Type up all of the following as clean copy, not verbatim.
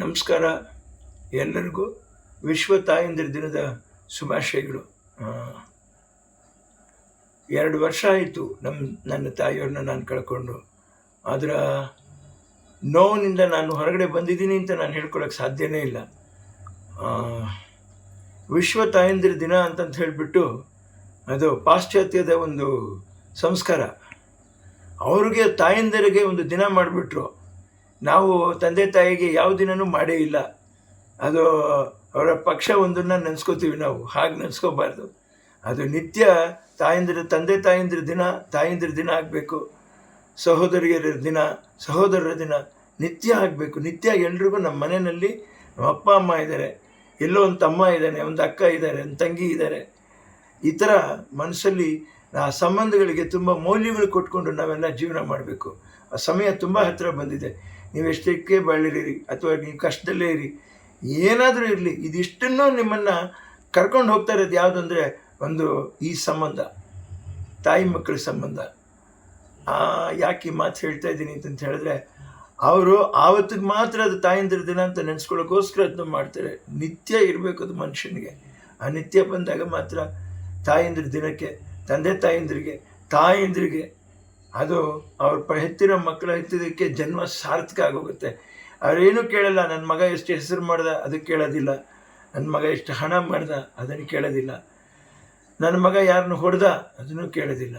ನಮಸ್ಕಾರ ಎಲ್ಲರಿಗೂ. ವಿಶ್ವ ತಾಯಂದಿರ ದಿನದ ಶುಭಾಶಯಗಳು. 2 ವರ್ಷ ಆಯಿತು ನನ್ನ ತಾಯಿಯವ್ರನ್ನ ನಾನು ಕಳ್ಕೊಂಡು. ಅದರ ನೋವಿನಿಂದ ನಾನು ಹೊರಗಡೆ ಬಂದಿದ್ದೀನಿ ಅಂತ ನಾನು ಹೇಳ್ಕೊಳಕ್ಕೆ ಸಾಧ್ಯನೇ ಇಲ್ಲ. ವಿಶ್ವ ತಾಯಂದಿರ ದಿನ ಅಂತಂತ ಹೇಳಿಬಿಟ್ಟು ಅದು ಪಾಶ್ಚಾತ್ಯದ ಒಂದು ಸಂಸ್ಕಾರ. ಅವ್ರಿಗೆ ತಾಯಂದಿರಿಗೆ ಒಂದು ದಿನ ಮಾಡಿಬಿಟ್ರು. ನಾವು ತಂದೆ ತಾಯಿಗೆ ಯಾವ ದಿನವೂ ಮಾಡೇ ಇಲ್ಲ. ಅದು ಅವರ ಪಕ್ಷ ಒಂದನ್ನು ನೆನೆಸ್ಕೋತೀವಿ ನಾವು, ಹಾಗೆ ನೆನೆಸ್ಕೋಬಾರ್ದು. ಅದು ನಿತ್ಯ ತಂದೆ ತಾಯಂದಿರ ದಿನ ಆಗಬೇಕು. ಸಹೋದರಿಯರ ದಿನ, ಸಹೋದರರ ದಿನ ನಿತ್ಯ ಆಗಬೇಕು. ನಿತ್ಯ ಎಲ್ರಿಗೂ ನಮ್ಮ ಮನೆಯಲ್ಲಿ ನಮ್ಮ ಅಪ್ಪ ಅಮ್ಮ ಇದ್ದಾರೆ, ಎಲ್ಲೋ ಒಂದು ತಮ್ಮ ಇದ್ದಾನೆ, ಒಂದು ಅಕ್ಕ ಇದ್ದಾರೆ, ಒಂದು ತಂಗಿ ಇದ್ದಾರೆ. ಈ ಥರ ಮನಸ್ಸಲ್ಲಿ ಆ ಸಂಬಂಧಗಳಿಗೆ ತುಂಬ ಮೌಲ್ಯಗಳು ಕೊಟ್ಕೊಂಡು ನಾವೆಲ್ಲ ಜೀವನ ಮಾಡಬೇಕು. ಆ ಸಮಯ ತುಂಬ ಹತ್ತಿರ ಬಂದಿದೆ. ನೀವು ಎಷ್ಟಕ್ಕೆ ಬಾಳಿರಿ ಅಥವಾ ನೀವು ಕಷ್ಟದಲ್ಲೇ ಇರಿ, ಏನಾದರೂ ಇರಲಿ, ಇದಿಷ್ಟನ್ನು ನಿಮ್ಮನ್ನು ಕರ್ಕೊಂಡು ಹೋಗ್ತಾ ಇರೋದು ಯಾವುದು ಅಂದರೆ ಒಂದು ಈ ಸಂಬಂಧ, ತಾಯಿ ಮಕ್ಕಳ ಸಂಬಂಧ. ಯಾಕೆ ಈ ಮಾತು ಹೇಳ್ತಾ ಇದ್ದೀನಿ ಅಂತಂತ ಹೇಳಿದ್ರೆ, ಅವರು ಆವತ್ತಿಗೆ ಮಾತ್ರ ಅದು ತಾಯಂದಿರ ದಿನ ಅಂತ ನೆನೆಸ್ಕೊಳ್ಳೋಕ್ಕೋಸ್ಕರ ಅದನ್ನ ಮಾಡ್ತಾರೆ. ನಿತ್ಯ ಇರಬೇಕು ಅದು ಮನುಷ್ಯನಿಗೆ. ಆ ನಿತ್ಯ ಬಂದಾಗ ಮಾತ್ರ ತಾಯಂದಿರ ದಿನಕ್ಕೆ, ತಂದೆ ತಾಯಂದಿರಿಗೆ ಅದು ಅವ್ರ ಹೆತ್ತಿರೋ ಮಕ್ಕಳ ಹೆತ್ತಿದ್ದಕ್ಕೆ ಜನ್ಮ ಸಾರ್ಥಕ ಆಗೋಗುತ್ತೆ. ಅವರೇನು ಕೇಳಲ್ಲ. ನನ್ನ ಮಗ ಎಷ್ಟು ಹೆಸರು ಮಾಡ್ದ ಅದಕ್ಕೆ ಕೇಳೋದಿಲ್ಲ, ನನ್ನ ಮಗ ಎಷ್ಟು ಹಣ ಮಾಡ್ದ ಅದನ್ನು ಕೇಳೋದಿಲ್ಲ, ನನ್ನ ಮಗ ಯಾರನ್ನು ಹೊಡೆದ ಅದನ್ನು ಕೇಳೋದಿಲ್ಲ,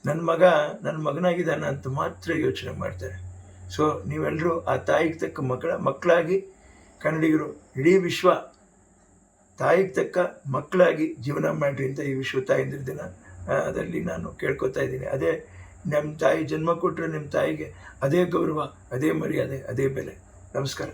ನನ್ನ ಮಗನಾಗಿದ್ದಾನ ಅಂತ ಮಾತ್ರ ಯೋಚನೆ ಮಾಡ್ತಾರೆ. ಸೊ ನೀವೆಲ್ಲರೂ ಆ ತಾಯಿಗೆ ತಕ್ಕ ಮಕ್ಕಳಾಗಿ, ಕನ್ನಡಿಗರು ಇಡೀ ವಿಶ್ವ ತಾಯಿಗೆ ತಕ್ಕ ಮಕ್ಕಳಾಗಿ ಜೀವನ ಮಾಡಿರಿ ಅಂತ ಈ ವಿಶ್ವ ತಾಯಂದಿರ ದಿನ ಅದರಲ್ಲಿ ನಾನು ಕೇಳ್ಕೊತಾ ಇದ್ದೀನಿ. ಅದೇ ನಮ್ಮ ತಾಯಿ ಜನ್ಮ ಕೊಟ್ಟರೆ ನಿಮ್ಮ ತಾಯಿಗೆ ಅದೇ ಗೌರವ, ಅದೇ ಮರ್ಯಾದೆ, ಅದೇ ಬೆಲೆ. ನಮಸ್ಕಾರ.